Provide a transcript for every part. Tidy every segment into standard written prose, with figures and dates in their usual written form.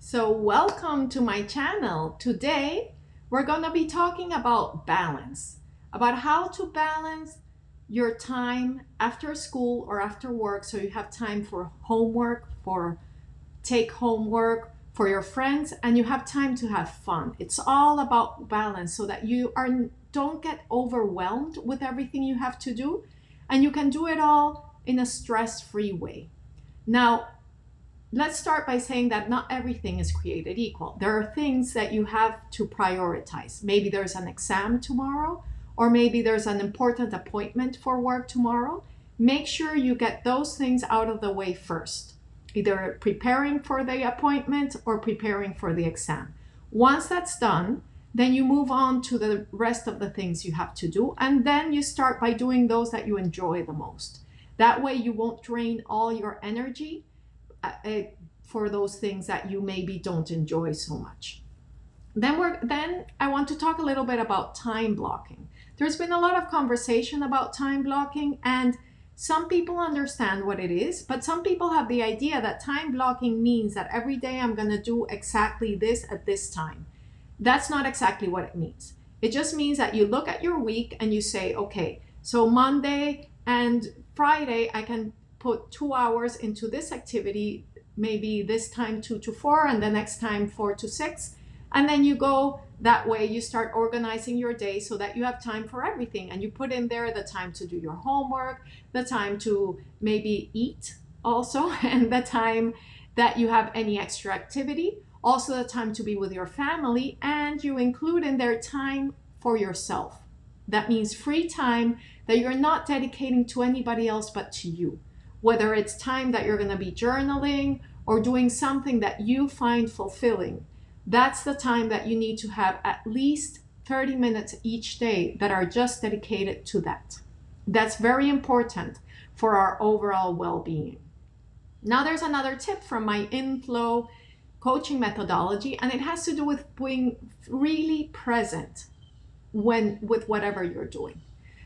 So welcome to my channel. Today we're going to be talking about balance, about how to balance your time after school or after work so you have time for homework, for take homework, for your friends, and you have time to have fun. It's all about balance so that don't get overwhelmed with everything you have to do, and you can do it all in a stress-free way. Now, let's start by saying that not everything is created equal. There are things that you have to prioritize. Maybe there's an exam tomorrow, or maybe there's an important appointment for work tomorrow. Make sure you get those things out of the way first, either preparing for the appointment or preparing for the exam. Once that's done, then you move on to the rest of the things you have to do, and then you start by doing those that you enjoy the most. That way you won't drain all your energy for those things that you maybe don't enjoy so much. Then I want to talk a little bit about time blocking. There's been a lot of conversation about time blocking, and some people understand what it is, but some people have the idea that time blocking means that every day I'm going to do exactly this at this time. That's not exactly what it means. It just means that you look at your week and you say, okay, so Monday and Friday I can put 2 hours into this activity, maybe this time 2 to 4 and the next time 4 to 6. And then you go that way, you start organizing your day so that you have time for everything. And you put in there the time to do your homework, the time to maybe eat also, and the time that you have any extra activity, also the time to be with your family, and you include in there time for yourself. That means free time that you're not dedicating to anybody else but to you. Whether it's time that you're going to be journaling or doing something that you find fulfilling, that's the time that you need to have at least 30 minutes each day that are just dedicated to that. That's very important for our overall well-being. Now there's another tip from my inflow coaching methodology, and it has to do with being really present with whatever you're doing.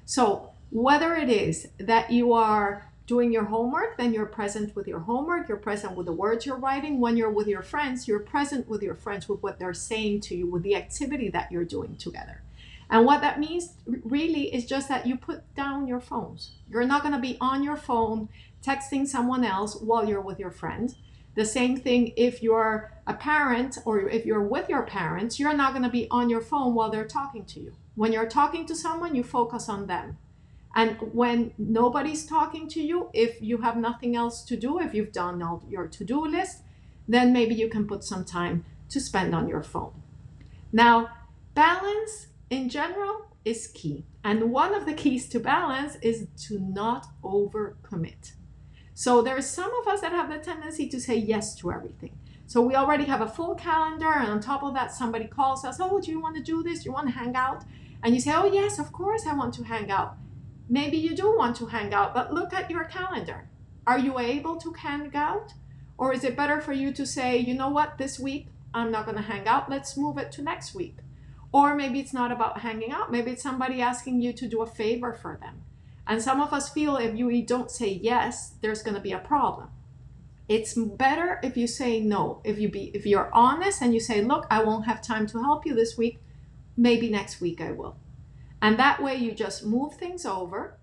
So whether it is that you are doing your homework, then you're present with your homework, you're present with the words you're writing. When you're with your friends, you're present with your friends, with what they're saying to you, with the activity that you're doing together. And what that means really is just that you put down your phones. You're not going to be on your phone texting someone else while you're with your friend. The same thing if you're a parent or if you're with your parents, you're not going to be on your phone while they're talking to you. When you're talking to someone, you focus on them. And when nobody's talking to you, if you have nothing else to do, if you've done all your to-do list, then maybe you can put some time to spend on your phone. Now, balance in general is key. And one of the keys to balance is to not overcommit. So there's some of us that have the tendency to say yes to everything. So we already have a full calendar, and on top of that, somebody calls us, oh, do you want to do this? Do you want to hang out? And you say, oh, yes, of course I want to hang out. Maybe you do want to hang out, but look at your calendar. Are you able to hang out? Or is it better for you to say, you know what, this week I'm not going to hang out. Let's move it to next week. Or maybe it's not about hanging out. Maybe it's somebody asking you to do a favor for them. And some of us feel if you don't say yes, there's going to be a problem. It's better if you say no. If you're honest and you say, look, I won't have time to help you this week. Maybe next week I will. And that way you just move things over,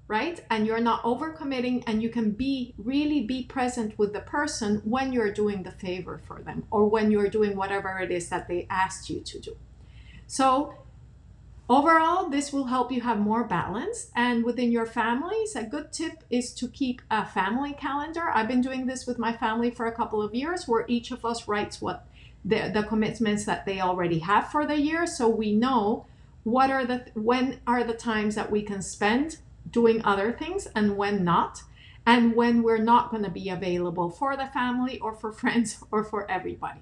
right? And you're not overcommitting, and you can really be present with the person when you're doing the favor for them or when you're doing whatever it is that they asked you to do. So overall, this will help you have more balance. And within your families, a good tip is to keep a family calendar. I've been doing this with my family for a couple of years, where each of us writes what the commitments that they already have for the year, so we know when are the times that we can spend doing other things and when not, and when we're not going to be available for the family or for friends or for everybody.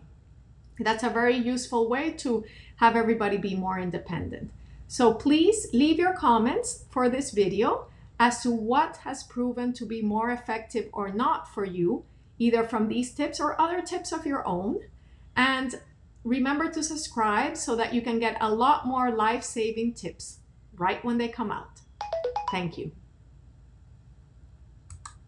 That's a very useful way to have everybody be more independent. So please leave your comments for this video as to what has proven to be more effective or not for you, either from these tips or other tips of your own. And remember to subscribe so that you can get a lot more life-saving tips right when they come out. Thank you.